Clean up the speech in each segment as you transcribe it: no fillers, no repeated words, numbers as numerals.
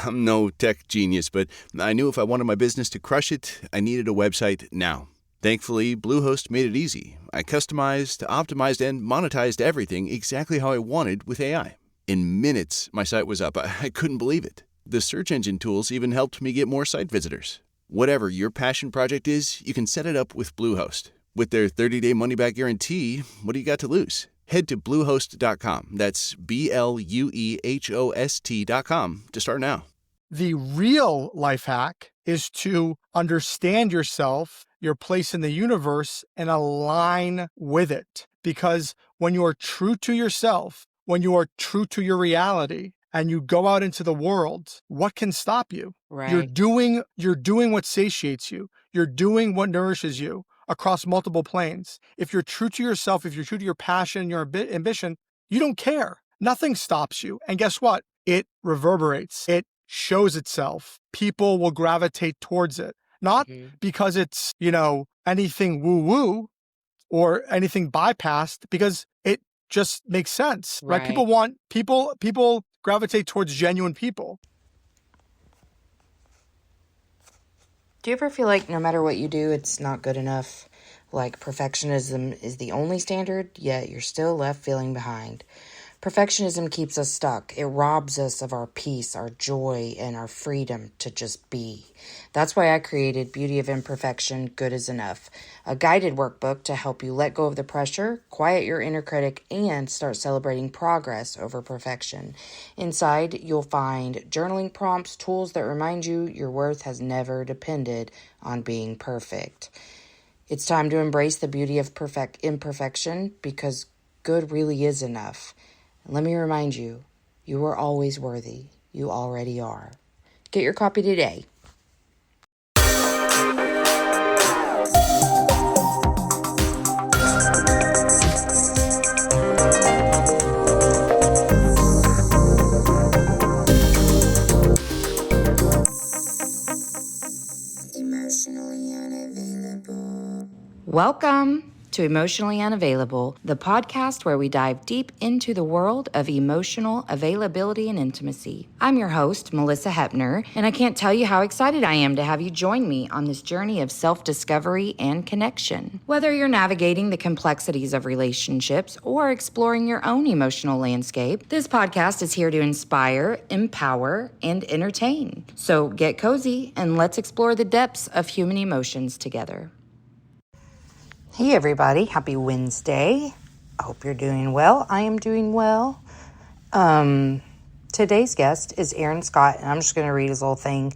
I'm no tech genius, but I knew if I wanted my business to crush it, I needed a website now. Thankfully, Bluehost made it easy. I customized, optimized, and monetized everything exactly how I wanted with AI. In minutes, my site was up. I couldn't believe it. The search engine tools even helped me get more site visitors. Whatever your passion project is, you can set it up with Bluehost. With their 30-day money-back guarantee, what do you got to lose? Head to Bluehost.com. That's BLUEHOST.com to start now. The real life hack is to understand yourself, your place in the universe, and align with it. Because when you are true to yourself, when you are true to your reality, and you go out into the world, what can stop you? Right. You're doing what satiates you. You're doing what nourishes you across multiple planes. If you're true to yourself, if you're true to your passion, your ambition, you don't care. Nothing stops you. And guess what? It reverberates. It shows itself. People will gravitate towards it. Not because it's, anything woo-woo or anything bypassed, because it just makes sense, right? People gravitate towards genuine people. Do you ever feel like no matter what you do, it's not good enough? Like perfectionism is the only standard, yet you're still left feeling behind. Perfectionism keeps us stuck. It robs us of our peace, our joy, and our freedom to just be. That's why I created Beauty of Imperfection, Good is Enough, a guided workbook to help you let go of the pressure, quiet your inner critic, and start celebrating progress over perfection. Inside, you'll find journaling prompts, tools that remind you your worth has never depended on being perfect. It's time to embrace the beauty of imperfection, because good really is enough. And let me remind you, you are always worthy. You already are. Get your copy today. Emotionally unavailable. Welcome to Emotionally Unavailable, the podcast where we dive deep into the world of emotional availability and intimacy. I'm your host, Malisa Hepner, and I can't tell you how excited I am to have you join me on this journey of self-discovery and connection. Whether you're navigating the complexities of relationships or exploring your own emotional landscape, this podcast is here to inspire, empower, and entertain. So get cozy and let's explore the depths of human emotions together. Hey everybody, happy Wednesday. I hope you're doing well. I am doing well. Today's guest is Aaron Scott, and I'm just going to read his little thing.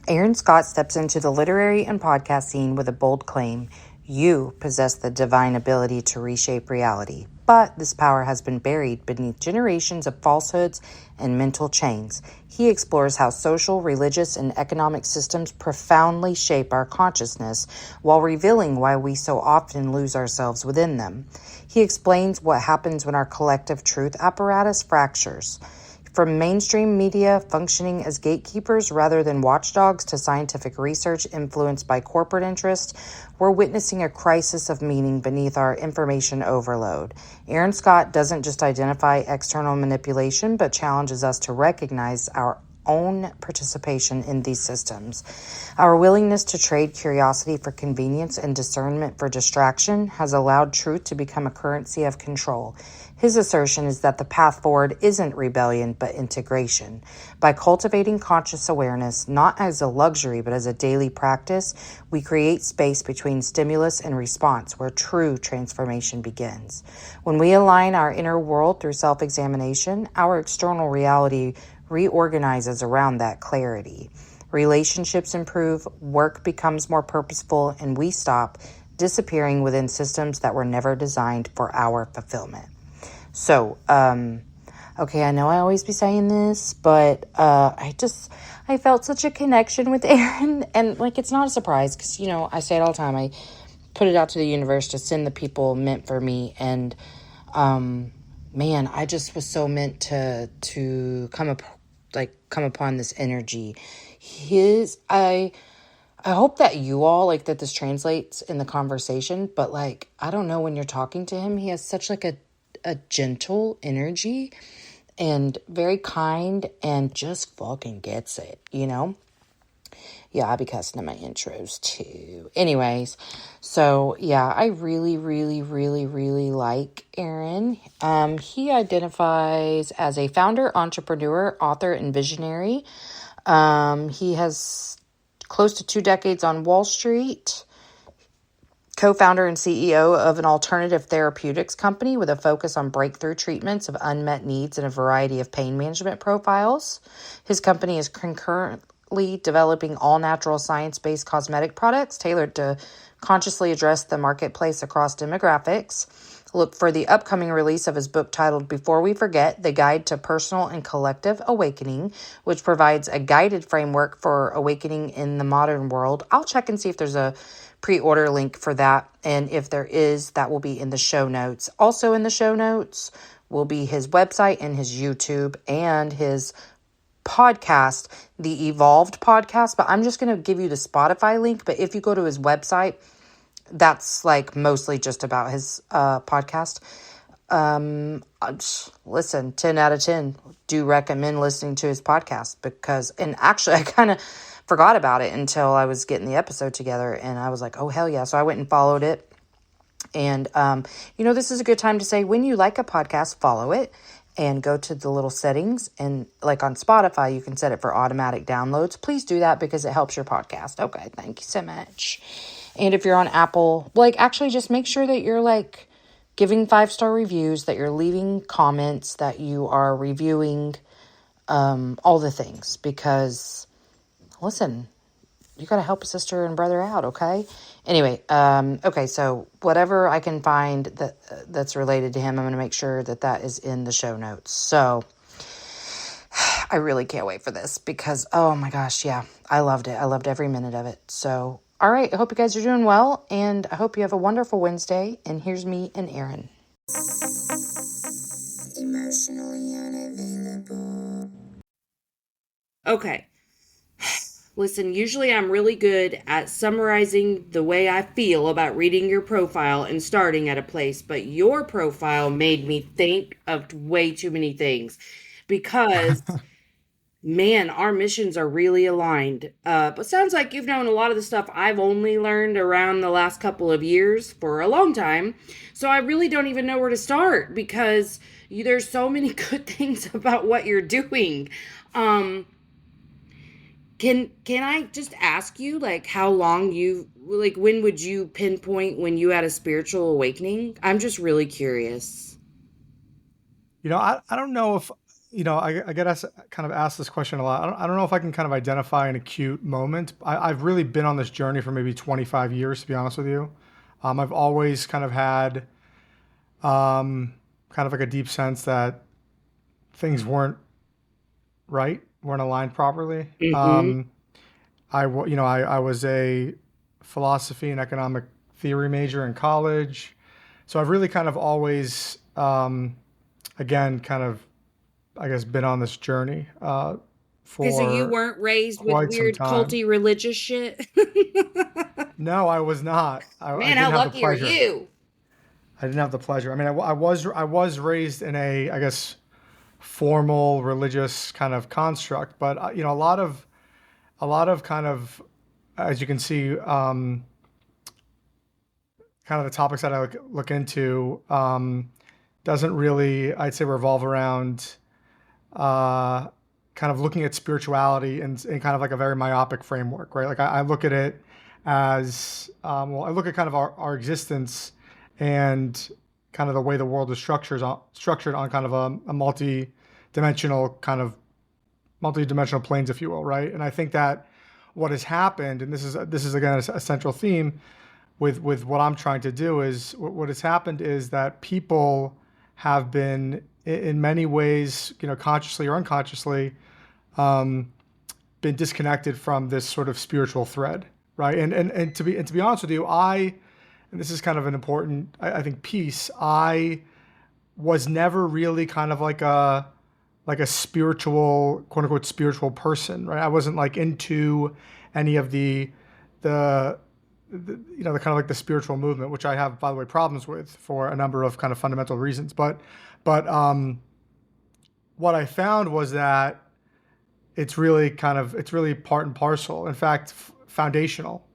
Aaron Scott steps into the literary and podcast scene with a bold claim. You possess the divine ability to reshape reality, but this power has been buried beneath generations of falsehoods and mental chains. He explores how social, religious, and economic systems profoundly shape our consciousness while revealing why we so often lose ourselves within them. He explains what happens when our collective truth apparatus fractures. From mainstream media functioning as gatekeepers rather than watchdogs to scientific research influenced by corporate interest, we're witnessing a crisis of meaning beneath our information overload. Aaron Scott doesn't just identify external manipulation, but challenges us to recognize our own participation in these systems. Our willingness to trade curiosity for convenience and discernment for distraction has allowed truth to become a currency of control. His assertion is that the path forward isn't rebellion, but integration. By cultivating conscious awareness, not as a luxury, but as a daily practice, we create space between stimulus and response where true transformation begins. When we align our inner world through self-examination, our external reality reorganizes around that clarity. Relationships improve, work becomes more purposeful, and we stop disappearing within systems that were never designed for our fulfillment. So, okay, I know I always be saying this, but I felt such a connection with Aaron, and it's not a surprise because, I say it all the time. I put it out to the universe to send the people meant for me, and man, I just was so meant to come upon this energy. I hope that you all that this translates in the conversation, but I don't know, when you're talking to him, he has such a gentle energy, and very kind and just fucking gets it, you know? Yeah, I be cussing in my intros too. Anyways, so yeah, I really, really, really, really like Aaron. He identifies as a founder, entrepreneur, author, and visionary. He has close to 2 decades on Wall Street, co-founder and CEO of an alternative therapeutics company with a focus on breakthrough treatments of unmet needs in a variety of pain management profiles. His company is concurrently developing all-natural science-based cosmetic products tailored to consciously address the marketplace across demographics. Look for the upcoming release of his book titled Before We Forget, The Guide to Personal and Collective Awakening, which provides a guided framework for awakening in the modern world. I'll check and see if there's a pre-order link for that. And if there is, that will be in the show notes. Also in the show notes will be his website and his YouTube and his podcast, the Evolved podcast. But I'm just going to give you the Spotify link. But if you go to his website, that's like mostly just about his podcast. Listen, 10 out of 10. Do recommend listening to his podcast because, and actually I kind of forgot about it until I was getting the episode together and I was like, oh, hell yeah. So I went and followed it. And, this is a good time to say when you like a podcast, follow it and go to the little settings. And like on Spotify, you can set it for automatic downloads. Please do that because it helps your podcast. Okay, thank you so much. And if you're on Apple, actually just make sure that you're giving 5-star reviews, that you're leaving comments, that you are reviewing all the things. Because, listen, you got to help a sister and brother out, okay? Anyway, okay, so whatever I can find that's related to him, I'm going to make sure that is in the show notes. So I really can't wait for this because, oh my gosh, yeah, I loved it. I loved every minute of it. So, all right, I hope you guys are doing well, and I hope you have a wonderful Wednesday. And here's me and Aaron. Emotionally unavailable. Okay. Listen, usually I'm really good at summarizing the way I feel about reading your profile and starting at a place, but your profile made me think of way too many things because, man, our missions are really aligned. But sounds like you've known a lot of the stuff I've only learned around the last couple of years for a long time, so I really don't even know where to start because there's so many good things about what you're doing. Can I just ask you, how long when would you pinpoint when you had a spiritual awakening? I'm just really curious. I don't know if, I get kind of asked this question a lot. I don't know if I can kind of identify an acute moment. I've really been on this journey for maybe 25 years, to be honest with you. I've always kind of had kind of like a deep sense that things weren't right, weren't aligned properly. Mm-hmm. I was a philosophy and economic theory major in college. So I've really kind of always, again, kind of, I guess, been on this journey Okay, so you for weren't raised with quite some weird time. culty religious shit? No, I was not. I Man, how didn't have the lucky are pleasure. you? I didn't have the pleasure. I mean, I was raised in a, I guess, formal religious kind of construct, but a lot of kind of, as you can see, kind of the topics that I look into doesn't really, I'd say, revolve around uh, kind of looking at spirituality in kind of like a very myopic framework, right? Like I look at it as, I look at kind of our existence and kind of the way the world is structured on kind of a multi-dimensional planes, if you will, right? And I think that what has happened, and this is again a central theme with what I'm trying to do, is what has happened is that people have been in many ways, consciously or unconsciously, been disconnected from this sort of spiritual thread, right? And to be honest with you, and this is kind of an important, I think, piece. I was never really kind of like a spiritual, quote unquote, spiritual person, right? I wasn't like into any of the the kind of like the spiritual movement, which I have, by the way, problems with for a number of kind of fundamental reasons. But what I found was that it's really part and parcel. In fact, foundational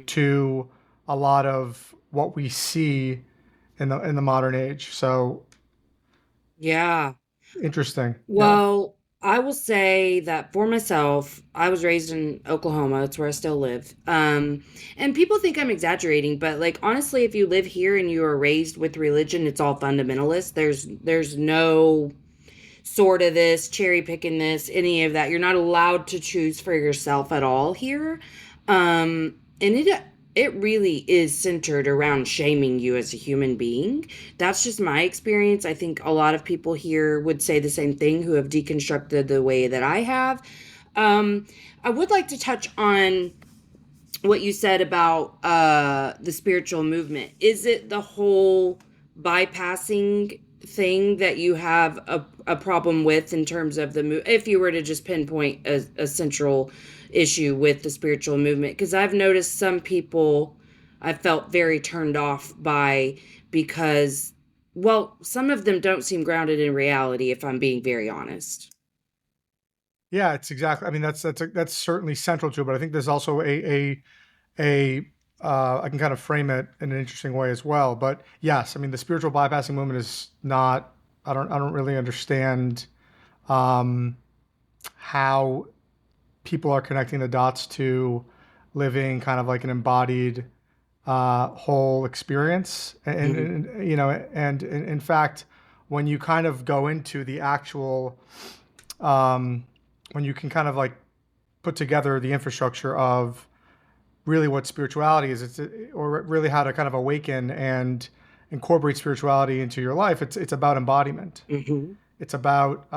to a lot of what we see in the modern age. So Yeah. interesting. Yeah. Well, I will say that for myself, I was raised in Oklahoma. That's where I still live. And people think I'm exaggerating, but like honestly, if you live here and you are raised with religion, it's all fundamentalist. There's no sort of this, cherry picking this, any of that. You're not allowed to choose for yourself at all here. And it really is centered around shaming you as a human being. That's just my experience. I think a lot of people here would say the same thing who have deconstructed the way that I have. I would like to touch on what you said about the spiritual movement. Is it the whole bypassing thing that you have a problem with in terms of if you were to just pinpoint a central issue with the spiritual movement? Because I've noticed some people I felt very turned off by because, well, some of them don't seem grounded in reality, if I'm being very honest. Yeah, it's exactly. I mean, that's certainly central to it. But I think there's also a I can kind of frame it in an interesting way as well. But yes, I mean, the spiritual bypassing movement is not. I don't really understand um, how people are connecting the dots to living kind of like an embodied whole experience. Hmm. And you know, and in fact, when you kind of go into the actual, um, when you can kind of like put together the infrastructure of really what spirituality is, or really how to kind of awaken and incorporate spirituality into your life. It's about embodiment. Hmm. It's about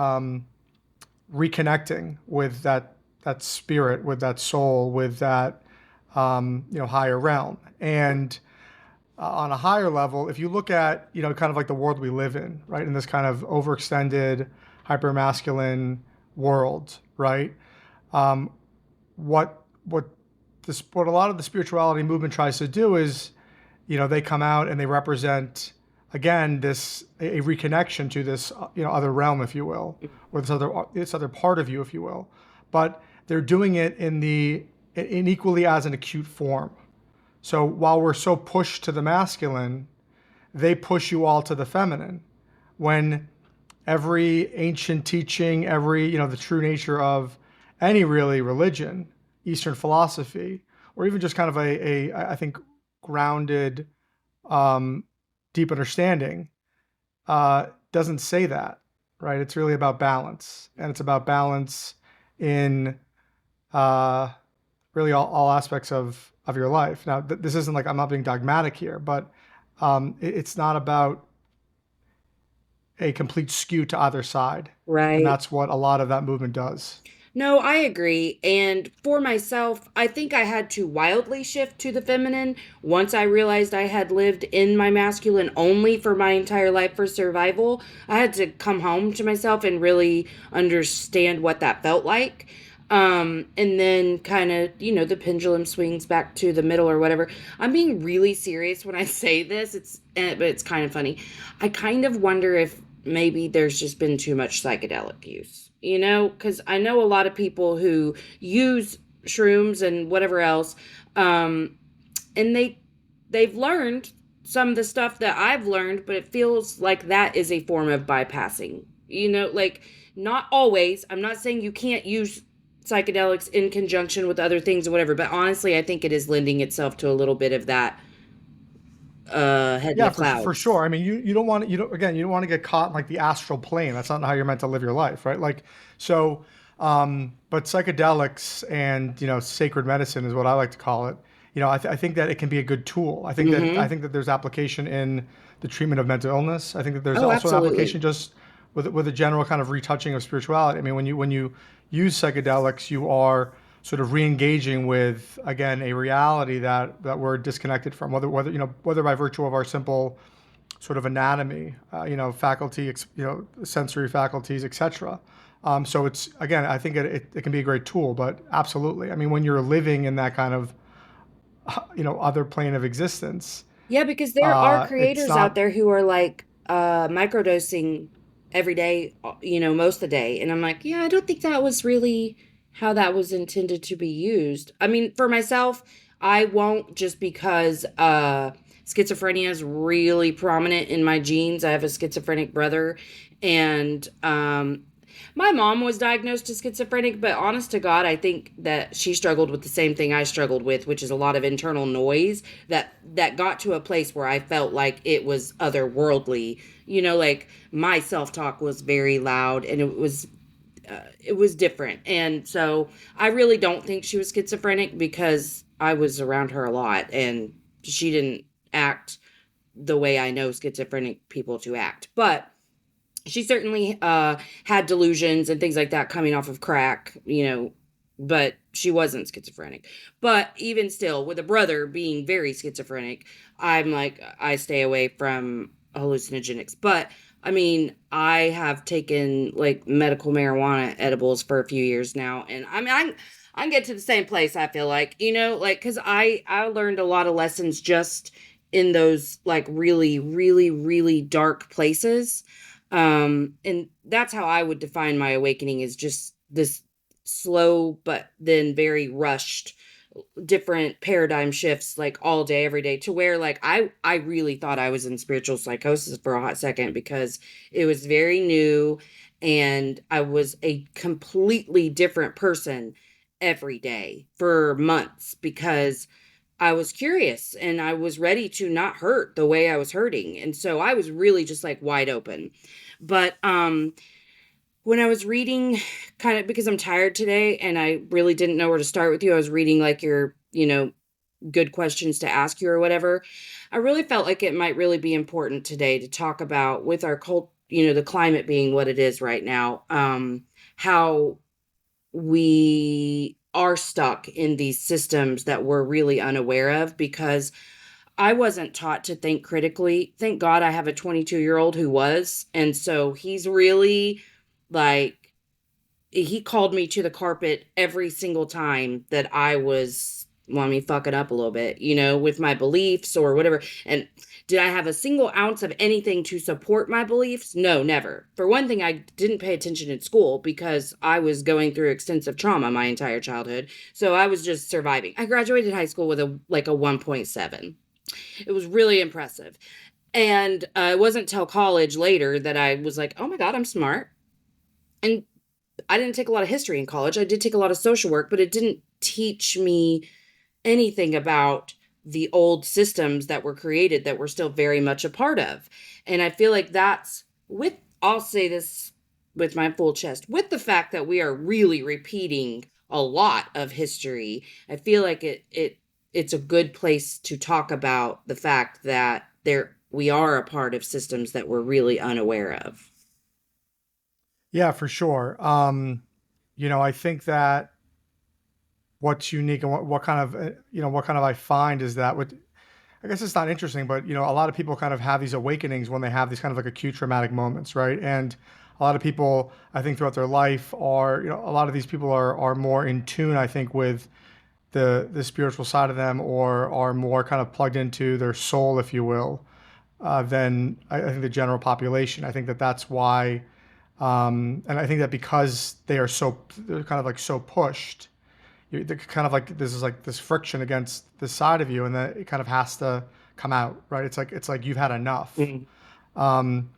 reconnecting with that spirit, with that soul, with that higher realm. And on a higher level, if you look at kind of like the world we live in, right, in this kind of overextended, hypermasculine world, right? Um, what a lot of the spirituality movement tries to do is, they come out and they represent again this a reconnection to this other realm, if you will, or this other part of you, if you will, but they're doing it in equally as an acute form. So while we're so pushed to the masculine, they push you all to the feminine. When every ancient teaching, the true nature of any really religion, Eastern philosophy, or even just kind of I think, grounded, um, deep understanding, doesn't say that, right? It's really about balance, and it's about balance in uh, really all aspects of your life. Now, this isn't like, I'm not being dogmatic here, but it's not about a complete skew to either side, and Right. that's what a lot of that movement does. No, I agree. And for myself, I think I had to wildly shift to the feminine once I realized I had lived in my masculine only for my entire life for survival. I had to come home to myself and really understand what that felt like. And then kind of, the pendulum swings back to the middle or whatever. I'm being really serious when I say this. But it's kind of funny. I kind of wonder if maybe there's just been too much psychedelic use, because I know a lot of people who use shrooms and whatever else, um, and they've learned some of the stuff that I've learned, but it feels like that is a form of bypassing. Like not always. I'm not saying you can't use psychedelics in conjunction with other things or whatever, but honestly, I think it is lending itself to a little bit of that head in Yeah, the for clouds. sure. I mean, you don't want to, you don't want to get caught in like the astral plane. That's not how you're meant to live your life, right? Like, so, but psychedelics and sacred medicine is what I like to call it. I think that it can be a good tool. I Mm-hmm. think that there's application in the treatment of mental illness. I think that there's Oh, also an application absolutely. just with a general kind of retouching of spirituality. I mean, when you use psychedelics, you are sort of re-engaging with again a reality that we're disconnected from, whether by virtue of our simple sort of anatomy, faculty, sensory faculties, etc. So it's again, I think it can be a great tool, but absolutely, I mean, when you're living in that kind of other plane of existence, Yeah, because there are it's creators out not. there who are like microdosing every day, most of the day. And I'm like, yeah, I don't think that was really how that was intended to be used. I mean, for myself, I won't, just because schizophrenia is really prominent in my genes. I have a schizophrenic brother, and my mom was diagnosed as schizophrenic, but honest to God, I think that she struggled with the same thing I struggled with, which is a lot of internal noise that got to a place where I felt like it was otherworldly. Like my self-talk was very loud, and it was different. And so I really don't think she was schizophrenic, because I was around her a lot, and she didn't act the way I know schizophrenic people to act. But she certainly had delusions and things like that coming off of crack, but she wasn't schizophrenic. But even still, with a brother being very schizophrenic, I'm like, I stay away from hallucinogenics. But I mean, I have taken like medical marijuana edibles for a few years now, and I mean, I'm getting to the same place. I feel like, like, because I learned a lot of lessons just in those like really, really, really dark places. And that's how I would define my awakening, is just this slow but then very rushed different paradigm shifts, like all day every day, to where like I really thought I was in spiritual psychosis for a hot second, because it was very new, and I was a completely different person every day for months, because I was curious and I was ready to not hurt the way I was hurting. And so I was really just like wide open. But when I was reading, kind of because I'm tired today and I really didn't know where to start with you, I was reading like your, good questions to ask you or whatever. I really felt like it might really be important today to talk about, with our cult, the climate being what it is right now, how we are stuck in these systems that we're really unaware of, because I wasn't taught to think critically. Thank God I have a 22-year-old who was. And so he's really like, he called me to the carpet every single time that I was, well, me fucking up a little bit, with my beliefs or whatever. And did I have a single ounce of anything to support my beliefs? No, never. For one thing, I didn't pay attention in school because I was going through extensive trauma my entire childhood. So I was just surviving. I graduated high school with a 1.7. It was really impressive. And it wasn't till college later that I was like, oh my God, I'm smart. And I didn't take a lot of history in college. I did take a lot of social work, but it didn't teach me anything about the old systems that were created that we're still very much a part of. And I feel like I'll say this with my full chest, with the fact that we are really repeating a lot of history. I feel like it's a good place to talk about the fact that we are a part of systems that we're really unaware of. Yeah, for sure. I think that what's unique and what kind of, what kind of I find is that what, I guess it's not interesting, but, a lot of people kind of have these awakenings when they have these kind of like acute traumatic moments, right? And a lot of people, I think throughout their life are, a lot of these people are more in tune, I think, with the spiritual side of them, or are more kind of plugged into their soul, if you will, than I think the general population. I think that that's why, and I think that because they're kind of like so pushed, they're kind of like this is like this friction against the side of you, and that it kind of has to come out, right? It's like you've had enough. Mhm. Um,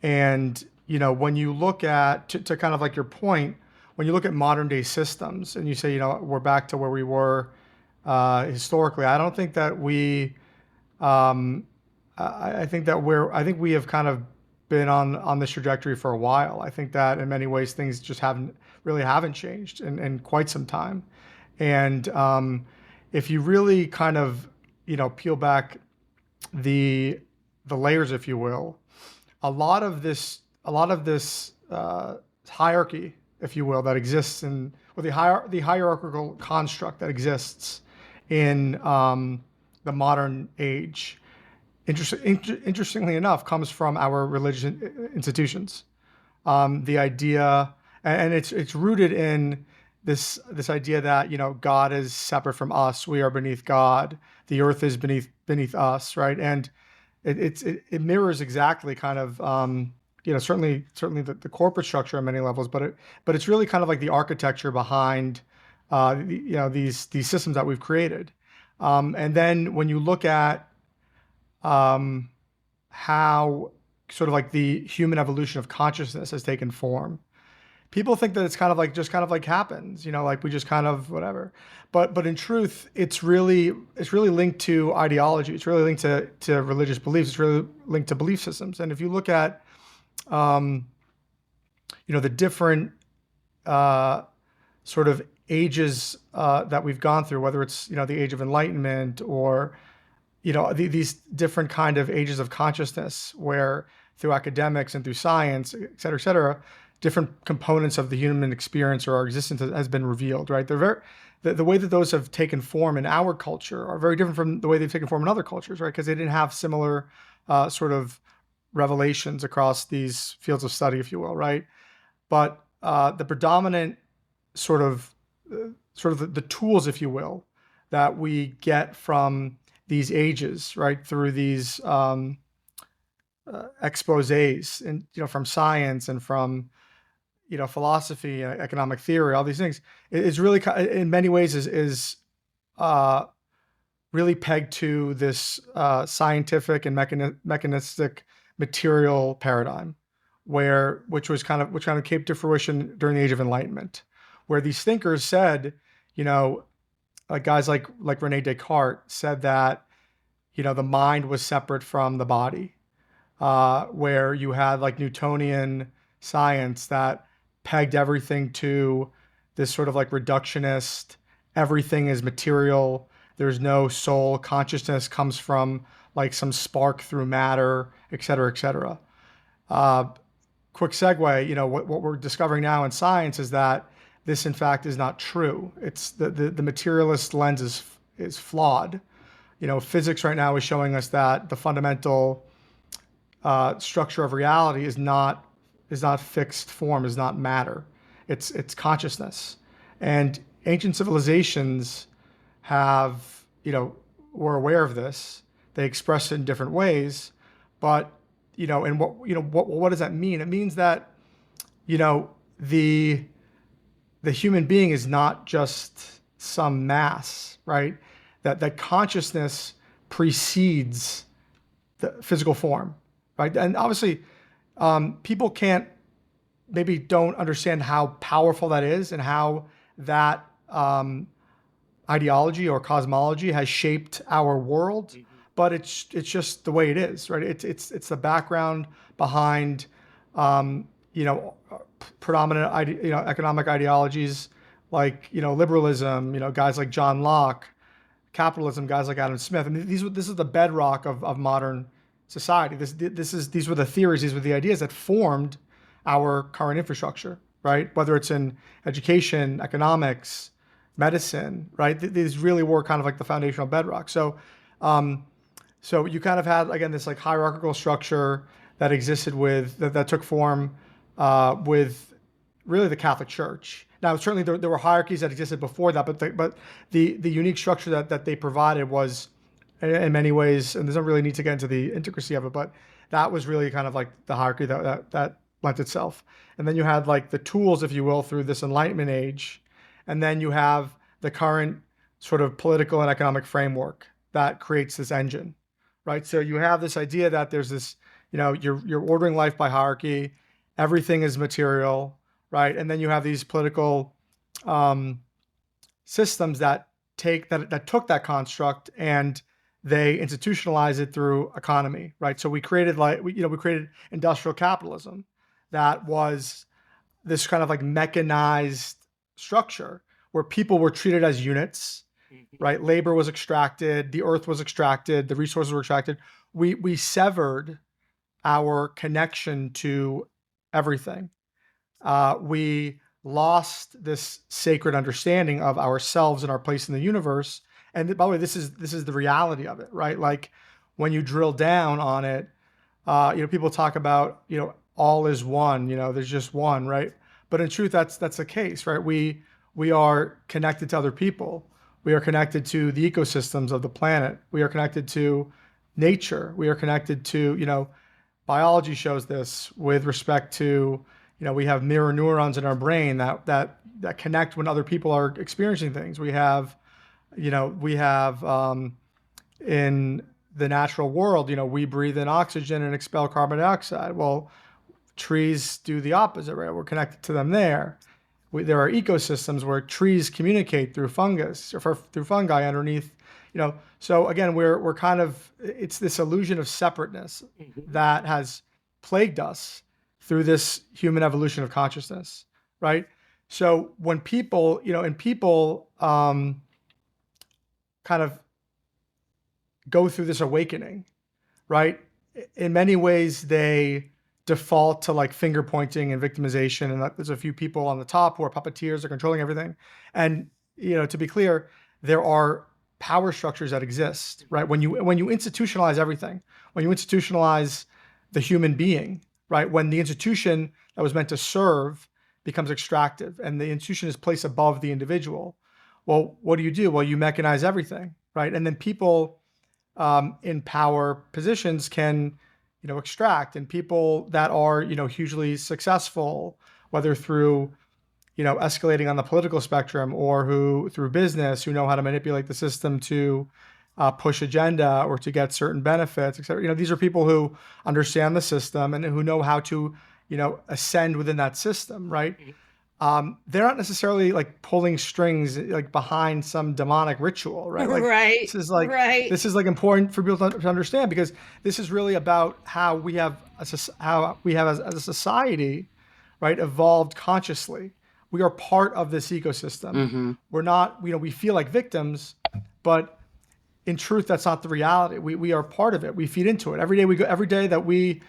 and when you look at to kind of like your point, when you look at modern day systems, and you say, we're back to where we were historically, I don't think that we. Um, I think that I think we have kind of been on this trajectory for a while. I think that in many ways things just haven't changed in quite some time. And if you really kind of peel back the layers, if you will, a lot of this hierarchy, if you will, that exists in, or the hierarchical construct that exists in the modern age, interestingly enough, comes from our religious institutions. The idea, and it's rooted in this idea that God is separate from us, we are beneath God, the earth is beneath us, right? And it mirrors exactly kind of certainly the corporate structure on many levels, but it's really kind of like the architecture behind these systems that we've created. And then when you look at how sort of like the human evolution of consciousness has taken form, people think that it's kind of like just kind of like happens, like we just kind of whatever. But in truth, it's really linked to ideology. It's really linked to religious beliefs. It's really linked to belief systems. And if you look at the different sort of ages that we've gone through, whether it's the age of enlightenment or these different kind of ages of consciousness, where through academics and through science, et cetera, different components of the human experience or our existence has been revealed, right? The way that those have taken form in our culture are very different from the way they've taken form in other cultures, right? Because they didn't have similar sort of revelations across these fields of study, if you will, right? But the predominant sort of the tools, if you will, that we get from these ages, right, through these exposés, and from science and from philosophy, economic theory, all these things, is really in many ways is really pegged to this scientific and mechanistic material paradigm, which kind of came to fruition during the Age of Enlightenment, where these thinkers said, like guys like Rene Descartes said that the mind was separate from the body, where you had like Newtonian science that pegged everything to this sort of like reductionist, everything is material, there's no soul, consciousness comes from like some spark through matter, et cetera, et cetera. Quick segue, what we're discovering now in science is that this in fact is not true. It's the materialist lens is flawed. Physics right now is showing us that the fundamental structure of reality is not fixed form, is not matter. It's consciousness. And ancient civilizations were aware of this. They express it in different ways, but and what does that mean? It means that the human being is not just some mass, right? That consciousness precedes the physical form, right? And obviously, people don't understand how powerful that is and how that ideology or cosmology has shaped our world. Mm-hmm. But it's just the way it is, right? It's the background behind predominant economic ideologies like liberalism, guys like John Locke, capitalism, guys like Adam Smith. I mean, this is the bedrock of modern society. These were the theories, these were the ideas that formed our current infrastructure, right? Whether it's in education, economics, medicine, right? These really were kind of like the foundational bedrock. So you kind of had, again, this like hierarchical structure that existed that took form with really the Catholic Church. Now, certainly there were hierarchies that existed before that, but the unique structure that they provided was, in many ways, and there's no really need to get into the intricacy of it, but that was really kind of like the hierarchy that lent itself. And then you had like the tools, if you will, through this Enlightenment age, and then you have the current sort of political and economic framework that creates this engine, right? So you have this idea that there's this, you're ordering life by hierarchy, everything is material, right? And then you have these political systems that took that construct and they institutionalize it through economy, right? So we created we created industrial capitalism that was this kind of like mechanized structure where people were treated as units, right? Labor was extracted, the earth was extracted, the resources were extracted. We severed our connection to everything. We lost this sacred understanding of ourselves and our place in the universe. And by the way, this is the reality of it, right? Like when you drill down on it, people talk about, all is one, there's just one, right? But in truth, that's the case, right? We are connected to other people. We are connected to the ecosystems of the planet. We are connected to nature. We are connected to, biology shows this with respect to, we have mirror neurons in our brain that connect when other people are experiencing things. We have in the natural world, we breathe in oxygen and expel carbon dioxide. Well, trees do the opposite, right? We're connected to them there. There are ecosystems where trees communicate through fungus or through fungi underneath, So again, we're kind of, it's this illusion of separateness that has plagued us through this human evolution of consciousness, right? So when people, kind of go through this awakening, right? In many ways, they default to like finger pointing and victimization, and there's a few people on the top who are puppeteers, are controlling everything. And to be clear, there are power structures that exist, right? When you institutionalize everything, when you institutionalize the human being, right? When the institution that was meant to serve becomes extractive and the institution is placed above the individual, well, what do? Well, you mechanize everything, right? And then people in power positions can, extract, and people that are, hugely successful, whether through, escalating on the political spectrum or who through business, who know how to manipulate the system to push agenda or to get certain benefits, et cetera. These are people who understand the system and who know how to, ascend within that system, right? They're not necessarily like pulling strings like behind some demonic ritual, right? Like Right. this is like important for people to understand, because this is really about how we have as a society, right, evolved consciously. We are part of this ecosystem. We're not, we feel like victims, but in truth, that's not the reality. We are part of it. We feed into it every day. Every day that we,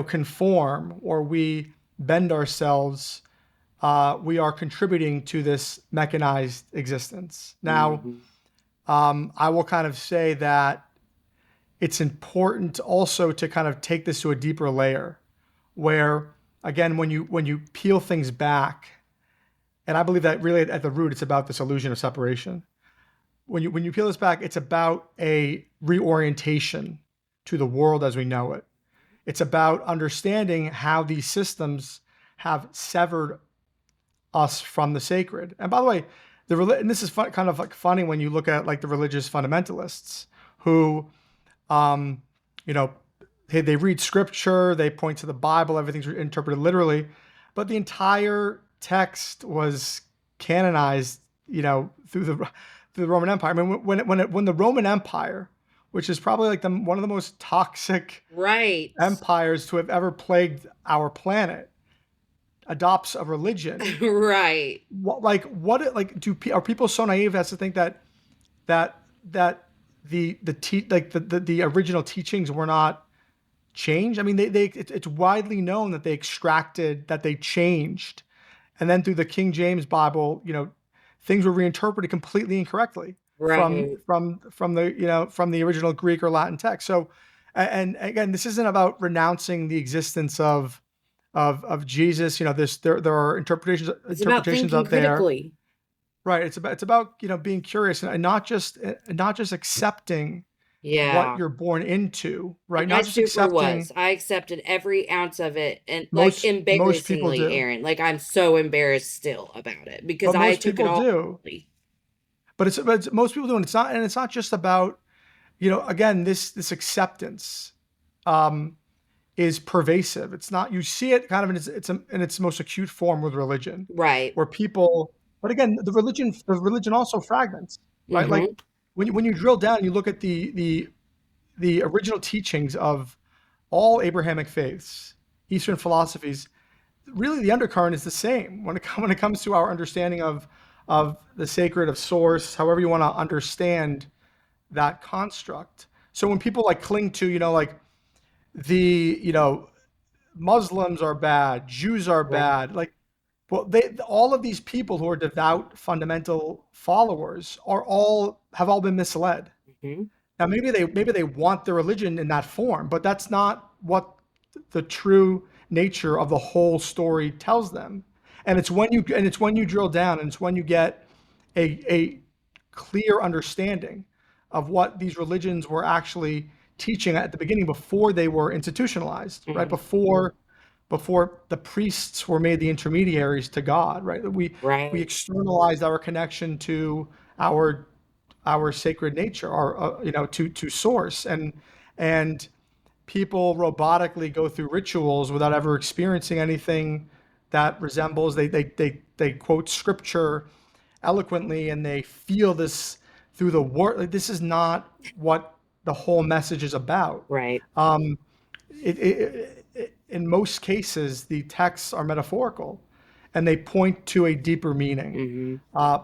conform or we bend ourselves, we are contributing to this mechanized existence. Now, I will kind of say that it's important also to kind of take this to a deeper layer, where again, when you peel things back, and I believe that really at the root, it's about this illusion of separation. When you peel this back, it's about a reorientation to the world as we know it. It's about understanding how these systems have severed us from the sacred. And by the way, and this is kind of like funny when you look at like the religious fundamentalists who, they read scripture, they point to the Bible, everything's interpreted literally, but the entire text was canonized, through the Roman Empire. I mean, when the Roman Empire, which is probably like one of the most toxic empires to have ever plagued our planet, adopts a religion, Right. Are people so naive as to think that the original teachings were not changed? I mean, it's widely known that they changed, and then through the King James Bible, things were reinterpreted completely incorrectly from the original Greek or Latin text. So, and again, this isn't about renouncing the existence of Jesus. There are interpretations about thinking out there. Critically. Right. It's about being curious and not just accepting what you're born into. Right. Like not I just super accepting. was. I accepted every ounce of it, and Most like people embarrassingly, do. Aaron. Like I'm so embarrassed still about it because But I most took it people all. do. But most people do, and it's not just about again this acceptance is pervasive. It's not, you see it kind of in its most acute form with religion, Right. where people. But again, the religion also fragments, right? Mm-hmm. Like when you drill down, you look at the original teachings of all Abrahamic faiths, Eastern philosophies. Really, the undercurrent is the same when it comes to our understanding of the sacred, of source, however you want to understand that construct. So when people like cling to, Muslims are bad, Jews are bad, like, well, all of these people who are devout fundamental followers have all been misled. Mm-hmm. Now maybe they want their religion in that form, but that's not what the true nature of the whole story tells them. And it's when you drill down, and it's when you get a clear understanding of what these religions were actually teaching at the beginning before they were institutionalized, right? Before the priests were made the intermediaries to God, right? We Right. externalized our connection to our sacred nature, our to source, and people robotically go through rituals without ever experiencing anything that resembles. They quote scripture eloquently and they feel this through the word. Like, this is not what the whole message is about. Right. In most cases, the texts are metaphorical and they point to a deeper meaning. Mm-hmm.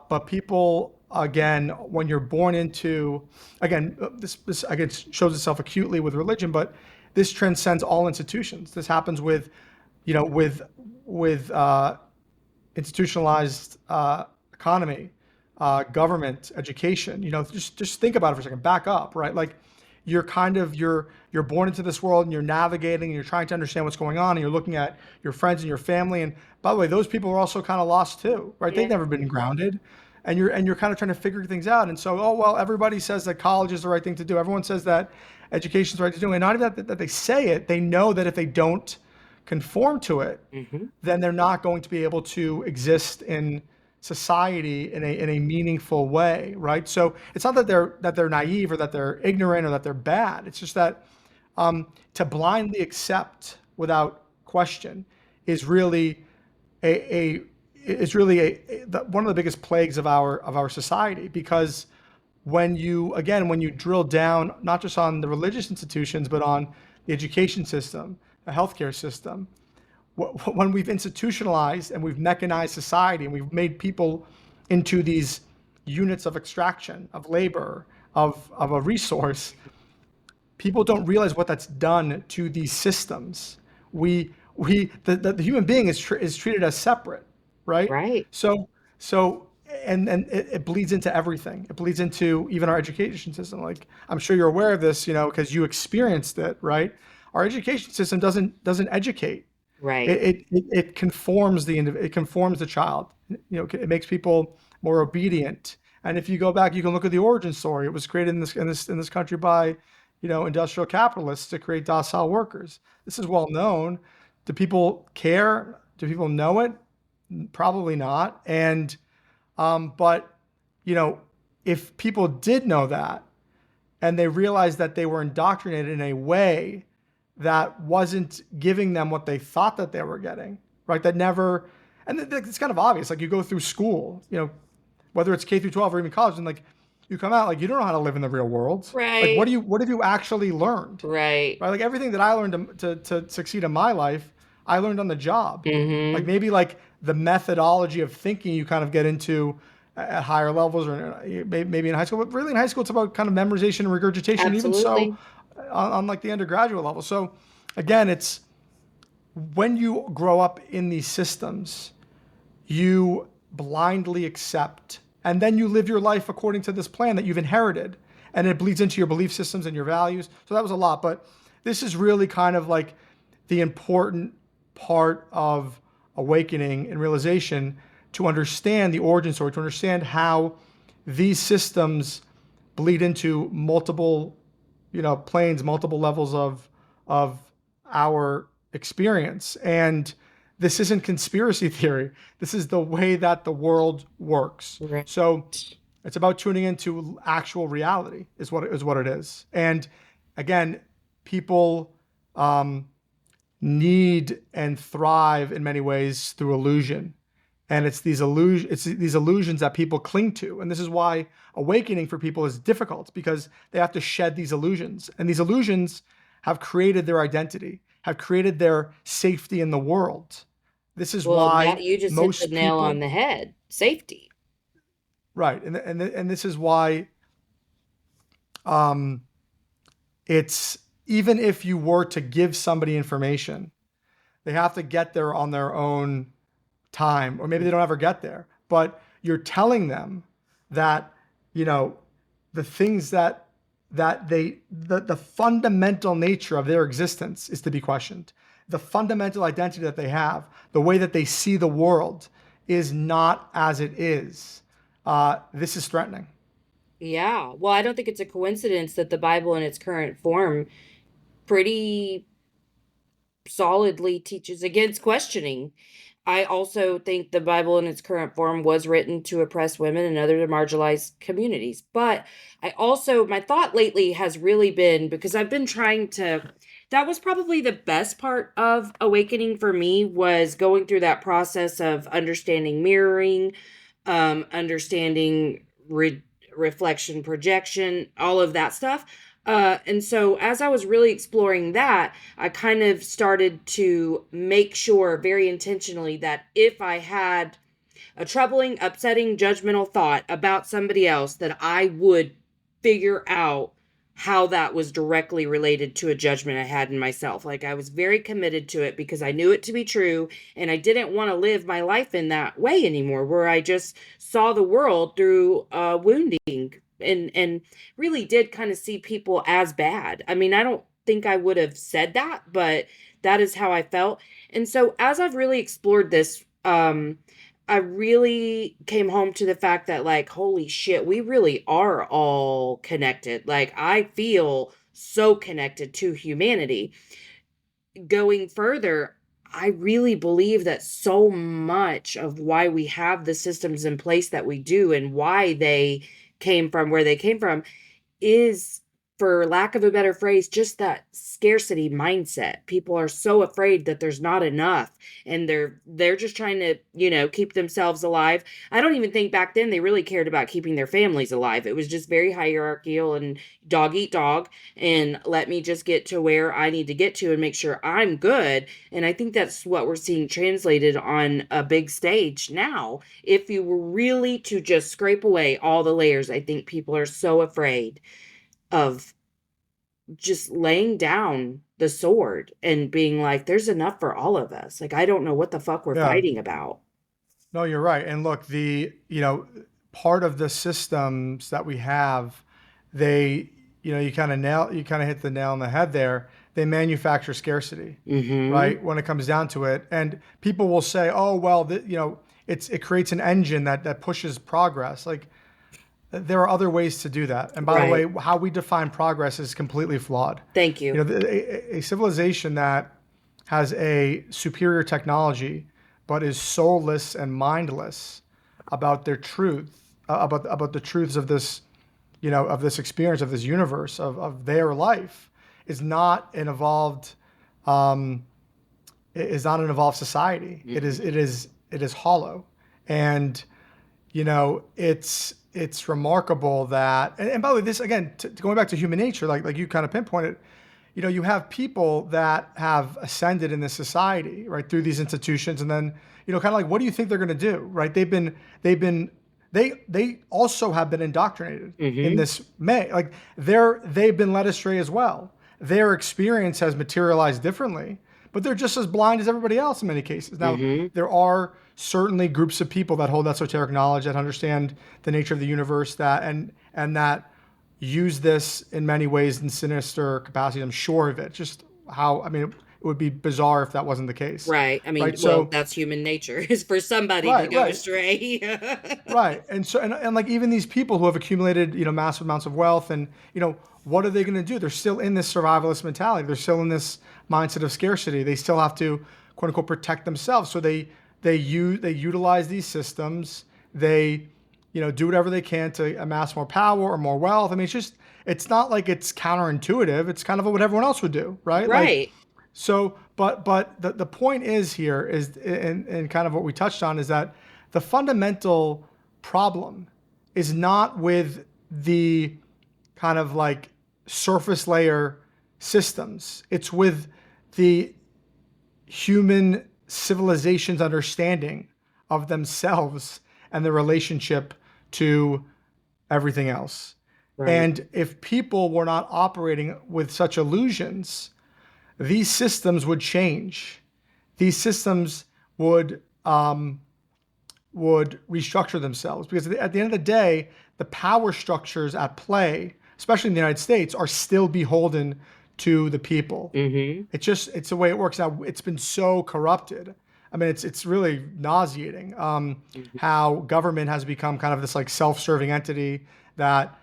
But people, again, when you're born into, again, this again shows itself acutely with religion, but this transcends all institutions. This happens with, with institutionalized economy, government, education. Just think about it for a second. Back up, right? Like you're born into this world and you're navigating and you're trying to understand what's going on and you're looking at your friends and your family. And by the way, those people are also kind of lost too, right? They've Yeah. never been grounded. And you're kind of trying to figure things out. And so, oh well, everybody says that college is the right thing to do. Everyone says that education is the right thing to do. And not even that they say it, they know that if they don't conform to it, Mm-hmm. then they're not going to be able to exist in society in a meaningful way, right? So it's not that they're naive or that they're ignorant or that they're bad. It's just that to blindly accept without question is really one of the biggest plagues of our society, because when you drill down not just on the religious institutions but on the education system, the healthcare system, when we've institutionalized and we've mechanized society and we've made people into these units of extraction, of labor, of a resource, people don't realize what that's done to these systems. The human being is treated as separate, right? Right. So and it bleeds into everything. It bleeds into even our education system. Like, I'm sure you're aware of this, because you experienced it, right? Our education system doesn't educate. Right. It conforms it conforms the child. It makes people more obedient. And if you go back, you can look at the origin story. It was created in this country by, industrial capitalists to create docile workers. This is well known. Do people care? Do people know it? Probably not. And but if people did know that and they realized that they were indoctrinated in a way that wasn't giving them what they thought that they were getting, right? And it's kind of obvious. Like, you go through school, whether it's K through 12 or even college, and like you come out, like, you don't know how to live in the real world. Like, Right. what have you actually learned? Right. Right? Like, everything that I learned to succeed in my life, I learned on the job. Like, Mm-hmm. maybe like the methodology of thinking you kind of get into at higher levels or maybe in high school, but really in high school, it's about kind of memorization and regurgitation, and even so Absolutely. on like the undergraduate level. So again, it's when you grow up in these systems, you blindly accept, and then you live your life according to this plan that you've inherited, and it bleeds into your belief systems and your values. So that was a lot, but this is really kind of like the important part of awakening and realization, to understand the origin story, to understand how these systems bleed into multiple, planes, multiple levels of our experience. And this isn't conspiracy theory. This is the way that the world works. Right. So it's about tuning into actual reality is what it is. And again, people need and thrive in many ways through illusion. And it's these illusions that people cling to. And this is why awakening for people is difficult, because they have to shed these illusions. And these illusions have created their identity, have created their safety in the world. This is Well, why that you just hit the most nail on people, the head. Safety. right. And this is why it's, even if you were to give somebody information, they have to get there on their own time, or maybe they don't ever get there, but you're telling them that, the things the fundamental nature of their existence is to be questioned. The fundamental identity that they have, the way that they see the world, is not as it is. This is threatening. Yeah. Well, I don't think it's a coincidence that the Bible in its current form pretty solidly teaches against questioning. I also think the Bible in its current form was written to oppress women and other marginalized communities. But I also, my thought lately has really been because I've been trying to, that was probably the best part of awakening for me was going through that process of understanding mirroring, understanding reflection, projection, all of that stuff. And so as I was really exploring that, I kind of started to make sure very intentionally that if I had a troubling, upsetting, judgmental thought about somebody else, that I would figure out how that was directly related to a judgment I had in myself. Like I was very committed to it because I knew it to be true and I didn't want to live my life in that way anymore where I just saw the world through wounding and really did kind of see people as bad. I mean, I don't think I would have said that, but that is how I felt. And so as I've really explored this I really came home to the fact that, like, holy shit, we really are all connected. Like, I feel so connected to humanity. Going further, I really believe that so much of why we have the systems in place that we do and why they came from where they came from is, for lack of a better phrase, just that scarcity mindset. People are so afraid that there's not enough and they're just trying to, keep themselves alive. I don't even think back then they really cared about keeping their families alive. It was just very hierarchical and dog eat dog and let me just get to where I need to get to and make sure I'm good. And I think that's what we're seeing translated on a big stage now. If you were really to just scrape away all the layers, I think people are so afraid of just laying down the sword and being like, there's enough for all of us. Like, I don't know what the fuck we're Yeah. fighting about. No, you're right. And look, part of the systems that we have, they, you kind of hit the nail on the head there. They manufacture scarcity, Mm-hmm. right? When it comes down to it. And people will say, oh, well, it creates an engine that pushes progress. Like there are other ways to do that. And by the Right. way, how we define progress is completely flawed. Thank you. A civilization that has a superior technology, but is soulless and mindless about their truth, about the truths of this, of this experience, of this universe, of their life, is not an evolved, um, is not an evolved society. Mm-hmm. It is hollow, and it's remarkable that, and by the way, this again, going back to human nature, like you kind of pinpointed, you have people that have ascended in this society, right, through these institutions, and then, kind of like, what do you think they're going to do, right? They also have been indoctrinated in Mm-hmm. this like they've been led astray as well. Their experience has materialized differently, but they're just as blind as everybody else in many cases. Now, Mm-hmm. there are certainly groups of people that hold esoteric knowledge, that understand the nature of the universe, and that use this in many ways in sinister capacities. I'm sure of it. Just how, I mean, it would be bizarre if that wasn't the case, Right. I mean, right? well, So, that's human nature is for somebody to right, go right. astray. Right. And so, and like even these people who have accumulated, massive amounts of wealth and, what are they going to do? They're still in this survivalist mentality. They're still in this mindset of scarcity. They still have to, quote unquote, protect themselves. So they utilize these systems. They, do whatever they can to amass more power or more wealth. I mean, it's not like it's counterintuitive. It's kind of what everyone else would do, right? Like, Right. so, but the point is here is, and kind of what we touched on, is that the fundamental problem is not with the kind of like surface layer systems. It's with the human civilization's understanding of themselves and their relationship to everything else. Right. And if people were not operating with such illusions, these systems would change. These systems would restructure themselves, because at the end of the day, the power structures at play, especially in the United States, are still beholden to the people. Mm-hmm. It's the way it works now. It's been so corrupted. I mean, it's really nauseating, Mm-hmm. how government has become kind of this like self-serving entity that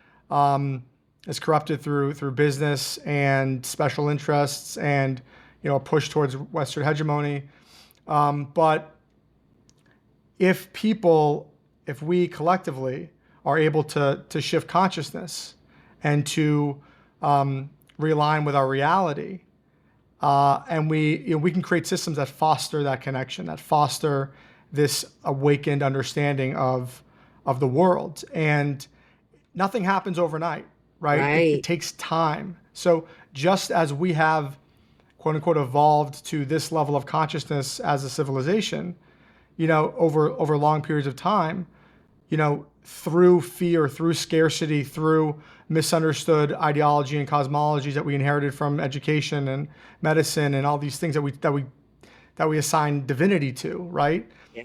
is corrupted through business and special interests and a push towards Western hegemony. But if we collectively are able to shift consciousness and to realign with our reality, and we can create systems that foster that connection, that foster this awakened understanding of the world. And nothing happens overnight, right? It takes time. So just as we have, quote unquote, evolved to this level of consciousness as a civilization, over long periods of time, through fear, through scarcity, through misunderstood ideology and cosmologies that we inherited from education and medicine and all these things that we assign divinity to, right? Yeah.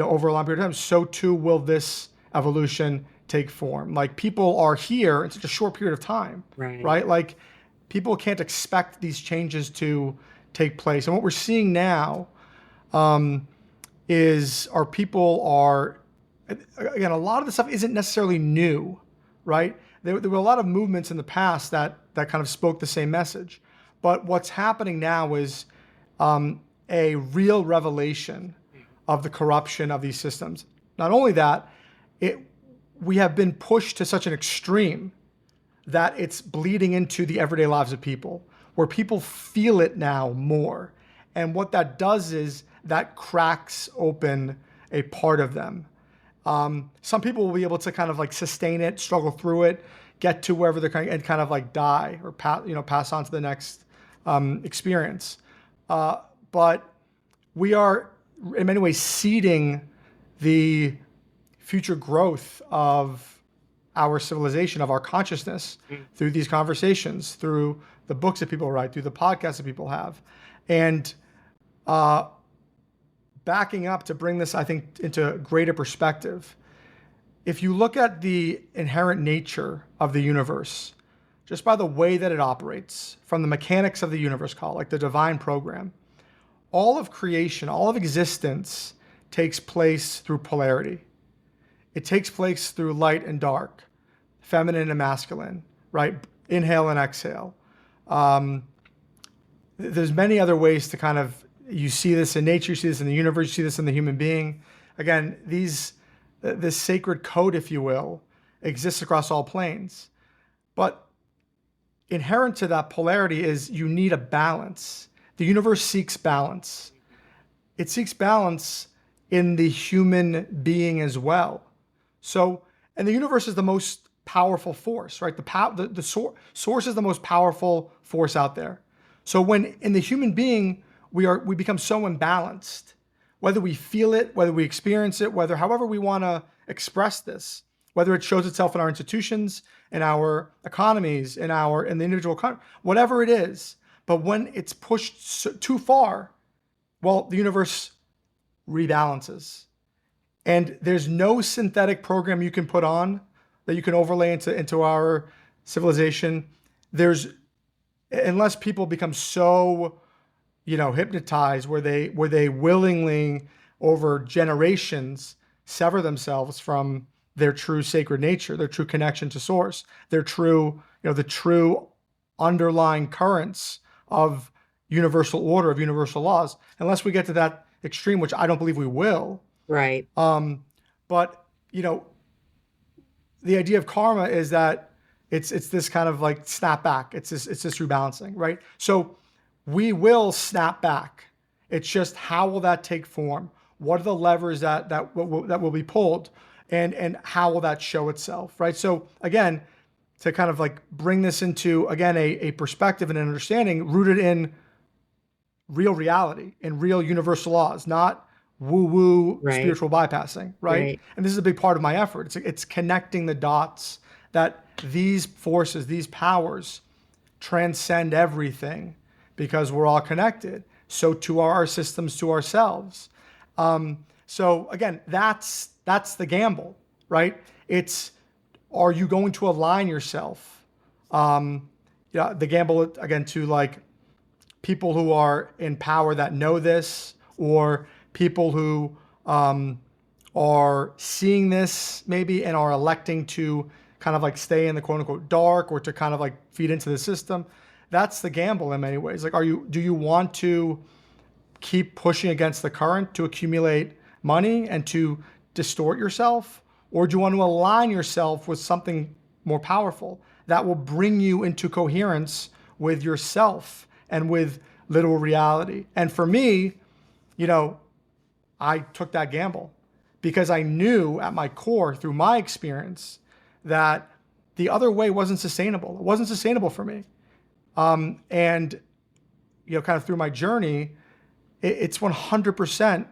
Over a long period of time, so too will this evolution take form. Like, people are here in such a short period of time, right? Like, people can't expect these changes to take place. And what we're seeing now is our people are, again, a lot of the stuff isn't necessarily new, right? There were a lot of movements in the past that kind of spoke the same message. But what's happening now is a real revelation of the corruption of these systems. Not only that, we have been pushed to such an extreme that it's bleeding into the everyday lives of people, where people feel it now more. And what that does is that cracks open a part of them. Some people will be able to kind of like sustain it, struggle through it, get to wherever they're and kind of like die or pass on to the next experience. But we are in many ways seeding the future growth of our civilization, of our consciousness, through these conversations, through the books that people write, through the podcasts that people have. And backing up to bring this, I think, into greater perspective, if you look at the inherent nature of the universe, just by the way that it operates, from the mechanics of the universe, like the divine program, all of creation, all of existence takes place through polarity. It takes place through light and dark, feminine and masculine, right? Inhale and exhale. There's many other ways to kind of, you see this in nature, you see this in the universe, you see this in the human being. Again, this sacred code, if you will, exists across all planes. But inherent to that polarity is you need a balance. The universe seeks balance. It seeks balance in the human being as well. So, and the universe is the most powerful force, right? The source is the most powerful force out there. So when in the human being, we become so imbalanced, whether we feel it, whether we experience it, however we want to express this, whether it shows itself in our institutions, in our economies, in the individual country, whatever it is. But when it's pushed too far, well, the universe rebalances. And there's no synthetic program you can put on that you can overlay into our civilization. Unless people become so, hypnotized where they willingly, over generations, sever themselves from their true sacred nature, their true connection to source, their true, the true underlying currents of universal order, of universal laws, unless we get to that extreme, which I don't believe we will. Right. But, the idea of karma is that it's this kind of like snap back. It's this rebalancing, right? So we will snap back. It's just, how will that take form? What are the levers that will be pulled, and how will that show itself, right? So again, to kind of like bring this into, again, a perspective and an understanding rooted in real reality and real universal laws, not woo-woo spiritual bypassing, right? And this is a big part of my effort. It's connecting the dots that these forces, these powers transcend everything because we're all connected. So too are our systems to ourselves. So again, that's the gamble, right? It's, are you going to align yourself? The gamble, again, to like people who are in power that know this, or people who are seeing this maybe and are electing to kind of like stay in the quote unquote dark or to kind of like feed into the system. That's the gamble in many ways. Like, do you want to keep pushing against the current to accumulate money and to distort yourself? Or do you want to align yourself with something more powerful that will bring you into coherence with yourself and with literal reality? And for me, I took that gamble because I knew at my core through my experience that the other way wasn't sustainable. It wasn't sustainable for me. And kind of through my journey, it's 100%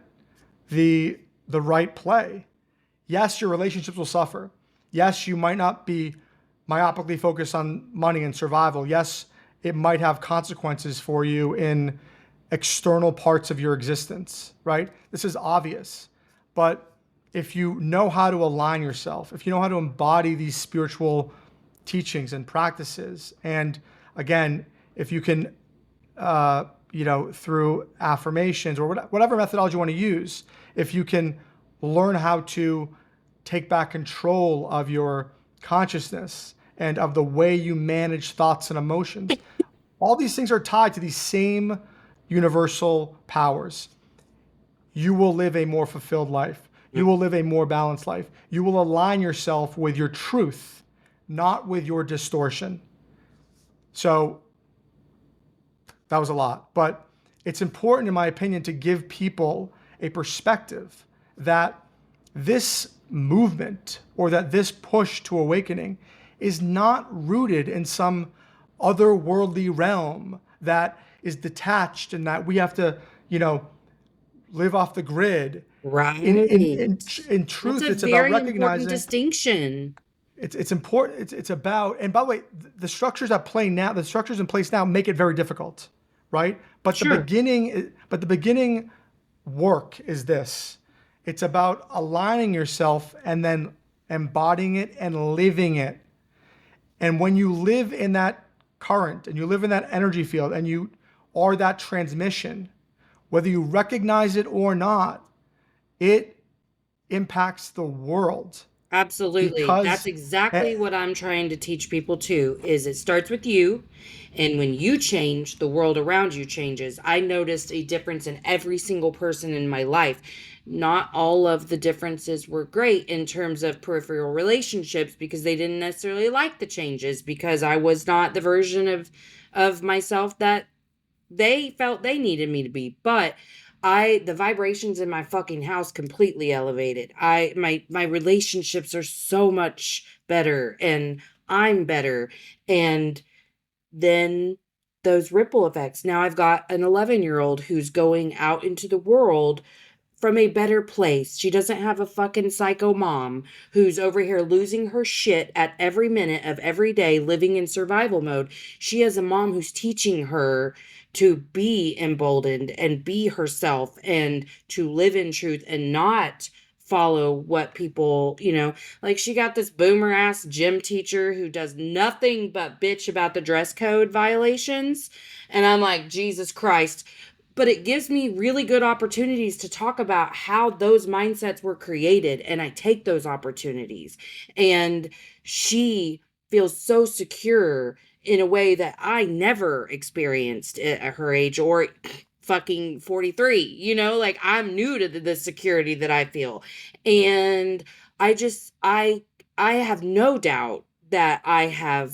the right play. Yes, your relationships will suffer. Yes, you might not be myopically focused on money and survival. Yes, it might have consequences for you in external parts of your existence, right? This is obvious. But if you know how to align yourself, if you know how to embody these spiritual teachings and practices, and again, if you can through affirmations or whatever methodology you want to use, if you can learn how to take back control of your consciousness and of the way you manage thoughts and emotions, all these things are tied to these same universal powers. You will live a more fulfilled life. You will live a more balanced life. You will align yourself with your truth, not with your distortion. So that was a lot, but it's important, in my opinion, to give people a perspective that this movement or that this push to awakening is not rooted in some otherworldly realm that is detached and that we have to, live off the grid. Right. In truth, That's it's a about very important recognizing distinction. it's important. It's about, and by the way, the structures at play now, the structures in place now make it very difficult, right? But Sure. the beginning work is this. It's about aligning yourself and then embodying it and living it. And when you live in that current and you live in that energy field and you are that transmission, whether you recognize it or not, it impacts the world. Absolutely. That's exactly what I'm trying to teach people too, is it starts with you. And when you change, the world around you changes. I noticed a difference in every single person in my life. Not all of the differences were great in terms of peripheral relationships because they didn't necessarily like the changes because I was not the version of myself that they felt they needed me to be. But the vibrations in my fucking house completely elevated. My relationships are so much better and I'm better. And then those ripple effects. Now I've got an 11-year-old who's going out into the world from a better place. She doesn't have a fucking psycho mom who's over here losing her shit at every minute of every day, living in survival mode. She has a mom who's teaching her to be emboldened and be herself and to live in truth and not follow what people, like she got this boomer ass gym teacher who does nothing but bitch about the dress code violations. And I'm like, Jesus Christ. But it gives me really good opportunities to talk about how those mindsets were created. And I take those opportunities. And she feels so secure in a way that I never experienced at her age or fucking 43. Like I'm new to the security that I feel. And I have no doubt that I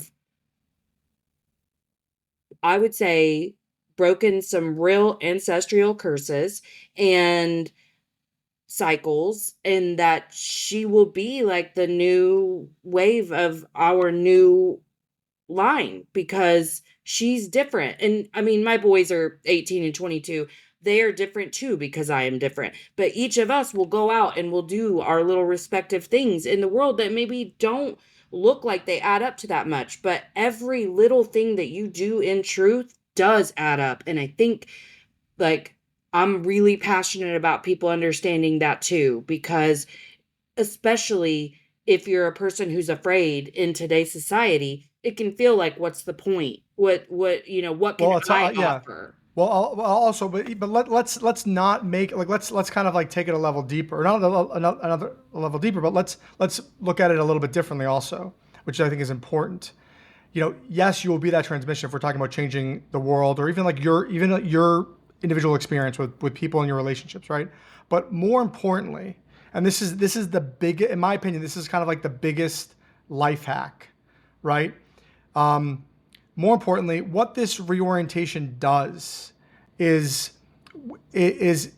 would say, broken some real ancestral curses and cycles, and that she will be like the new wave of our new line because she's different. And I mean, my boys are 18 and 22. They are different too because I am different. But each of us will go out and we'll do our little respective things in the world that maybe don't look like they add up to that much. But every little thing that you do in truth does add up. And I think like I'm really passionate about people understanding that too, because especially if you're a person who's afraid in today's society, it can feel like, what's the point? What can I offer? Well, also, but let's not make like let's kind of like take it a level deeper, not another level deeper, but let's look at it a little bit differently also. which I think is important. Yes, you will be that transmission if we're talking about changing the world, or even like your individual experience with people in your relationships, right? But more importantly, and this is the big, in my opinion, this is kind of like the biggest life hack, right? More importantly, what this reorientation does is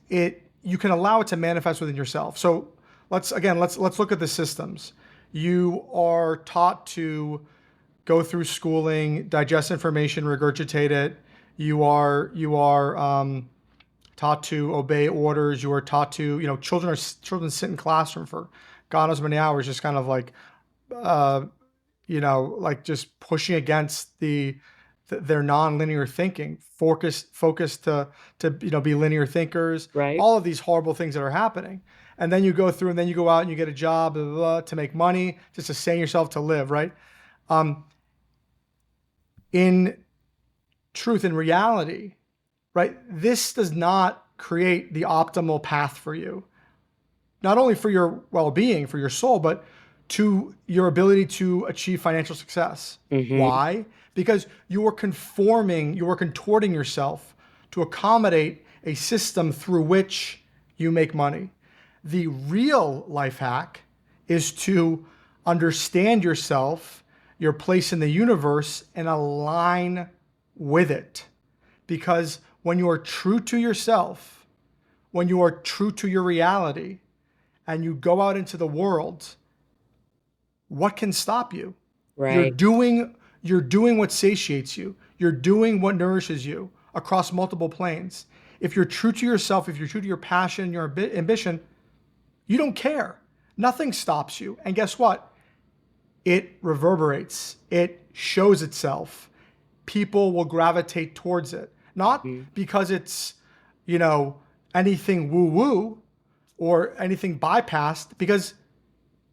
you can allow it to manifest within yourself. So let's look at the systems. You are taught to go through schooling, digest information, regurgitate it. You are taught to obey orders. You are taught to, children sit in classroom for God knows how many hours, just kind of like, like just pushing against their non-linear thinking, focused to be linear thinkers. Right. All of these horrible things that are happening. And then you go through, and then you go out and you get a job, blah, blah, blah, to make money, to sustain yourself, to live, right? In truth, in reality, right, this does not create the optimal path for you, not only for your well-being, for your soul, but to your ability to achieve financial success. Mm-hmm. Why? Because you are contorting yourself to accommodate a system through which you make money. The real life hack is to understand yourself, your place in the universe, and align with it. Because when you are true to yourself, when you are true to your reality, and you go out into the world, what can stop you? Right. You're doing what satiates you. You're doing what nourishes you across multiple planes. If you're true to yourself, if you're true to your passion, your ambition, you don't care. Nothing stops you. And guess what? It reverberates. It shows itself. People will gravitate towards it. Not because it's, anything woo-woo or anything bypassed, because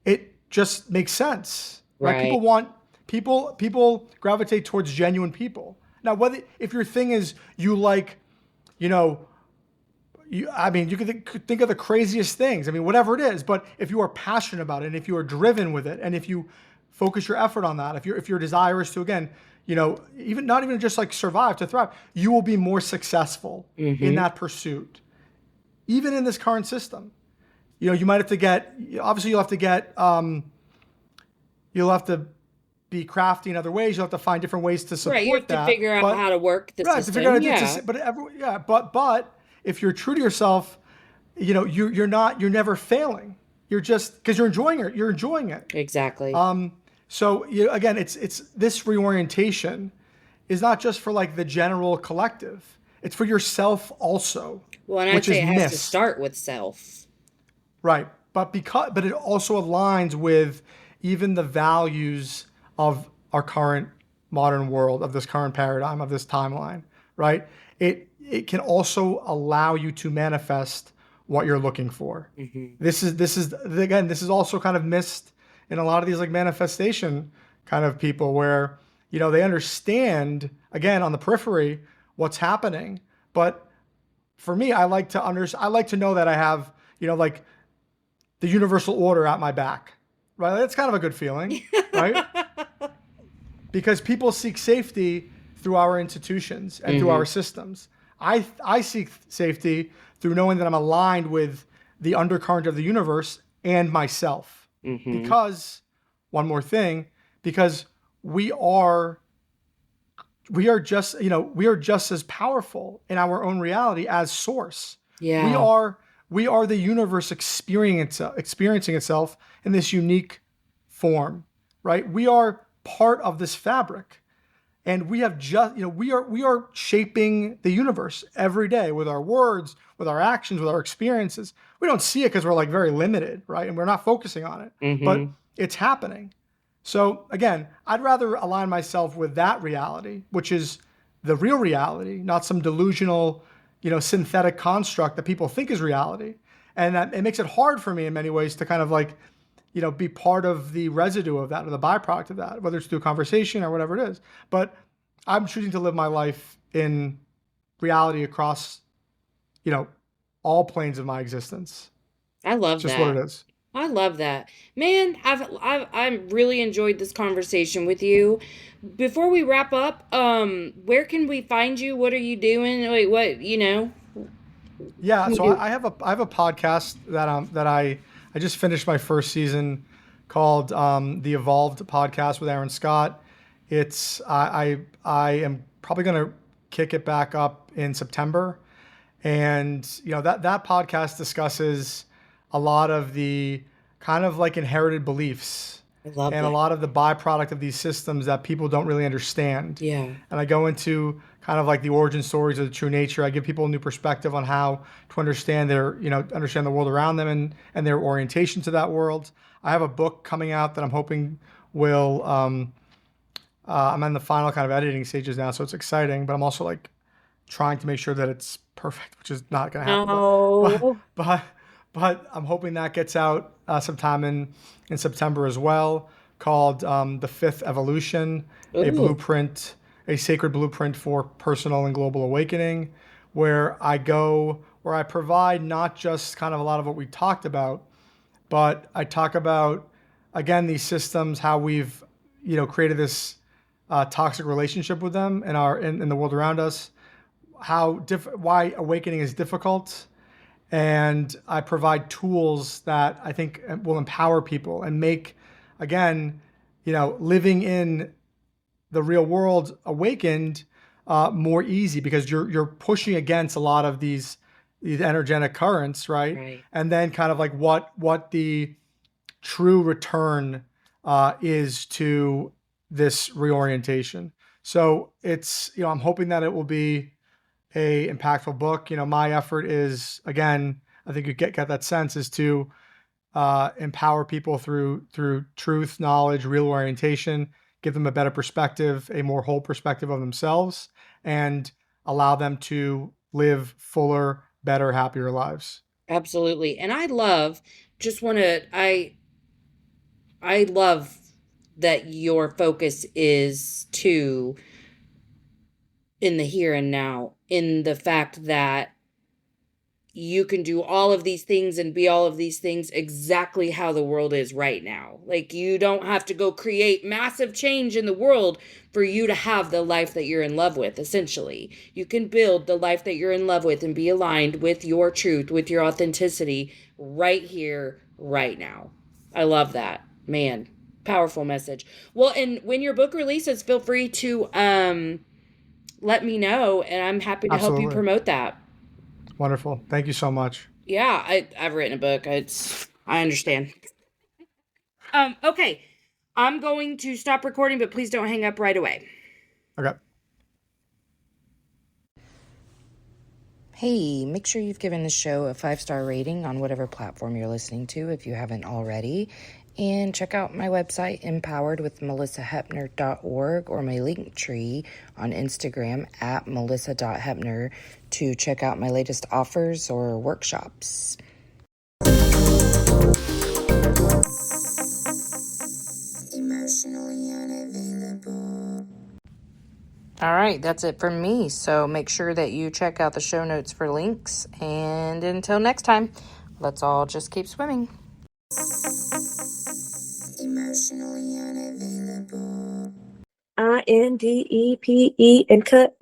it just makes sense. Right? People gravitate towards genuine people. Now, if your thing is you like, you can think of the craziest things. Whatever it is, but if you are passionate about it, and if you are driven with it, and if you focus your effort on that, if your desire is to, again, even not even just like survive, to thrive, you will be more successful in that pursuit. Even in this current system, you might have to get, obviously you'll have to be crafty in other ways. You'll have to find different ways to support that. Right, you have to figure out how to work the system. To figure out but if you're true to yourself, you're never failing. You're just, because you're enjoying it. You're enjoying it. Exactly. So again, it's this reorientation is not just for like the general collective. It's for yourself also. Well, and I'd say it has to start with self. Right. But it also aligns with even the values of our current modern world, of this current paradigm, of this timeline, right? It can also allow you to manifest what you're looking for. This is also kind of missed in a lot of these like manifestation kind of people, where they understand, again, on the periphery, what's happening. But for me, I like to know that I have like the universal order at my back, right? That's kind of a good feeling, right? Because people seek safety through our institutions and through our systems. I seek safety through knowing that I'm aligned with the undercurrent of the universe and myself. Because, one more thing, because we are just as powerful in our own reality as source. Yeah. We are the universe experiencing itself in this unique form, right? We are part of this fabric. And we have we are shaping the universe every day with our words, with our actions, with our experiences. We don't see it because we're like very limited, right? And we're not focusing on it, but it's happening. So again, I'd rather align myself with that reality, which is the real reality, not some delusional, synthetic construct that people think is reality. And that it makes it hard for me in many ways to kind of like, be part of the residue of that or the byproduct of that, whether it's through conversation or whatever it is. But I'm choosing to live my life in reality across, all planes of my existence. I love Just that. what it is. I love that. Man, I've really enjoyed this conversation with you. Before we wrap up, where can we find you? What are you doing? Like what, Yeah, can you so do? I have a podcast that I just finished my first season called the Evolved Podcast with Aaron Scott. It's I am probably going to kick it back up in September, and that podcast discusses a lot of the kind of like inherited beliefs I love and a that. lot of the byproduct of these systems that people don't really understand. Yeah. And I go into kind of like the origin stories of the true nature. I give people a new perspective on how to understand understand the world around them and their orientation to that world. I have a book coming out that I'm hoping will I'm in the final kind of editing stages now, so it's exciting, but I'm also like trying to make sure that it's perfect, which is not going to happen. But No. but but I'm hoping that gets out sometime in September as well, called The Fifth Evolution, a Ooh. blueprint, a sacred blueprint for personal and global awakening, where I provide not just kind of a lot of what we talked about, but I talk about again these systems, how we've created this toxic relationship with them in the world around us, why awakening is difficult, and I provide tools that I think will empower people and make, again, living in the real world awakened more easy, because you're pushing against a lot of these energetic currents, right? Right. And then kind of like what the true return is to this reorientation. So it's I'm hoping that it will be a impactful book. My effort is, again, I think you get that sense, is to empower people through truth, knowledge, real orientation, give them a better perspective, a more whole perspective of themselves, and allow them to live fuller, better, happier lives. Absolutely. And just want to, I love that your focus is to in the here and now, in the fact that you can do all of these things and be all of these things exactly how the world is right now. Like, you don't have to go create massive change in the world for you to have the life that you're in love with, essentially. You can build the life that you're in love with and be aligned with your truth, with your authenticity right here, right now. I love that. Man, powerful message. Well, and when your book releases, feel free to let me know, and I'm happy to help you Absolutely. promote that. Wonderful. Thank you so much. Yeah, I've written a book. I understand. Okay. I'm going to stop recording, but please don't hang up right away. Okay. Hey, make sure you've given the show a 5-star rating on whatever platform you're listening to if you haven't already. And check out my website, empoweredwithmelisahepner.org, or my link tree on Instagram at melissa.hepner to check out my latest offers or workshops. Emotionally unavailable. All right, that's it from me. So make sure that you check out the show notes for links. And until next time, let's all just keep swimming. Emotionally unavailable. INDEPE and cut.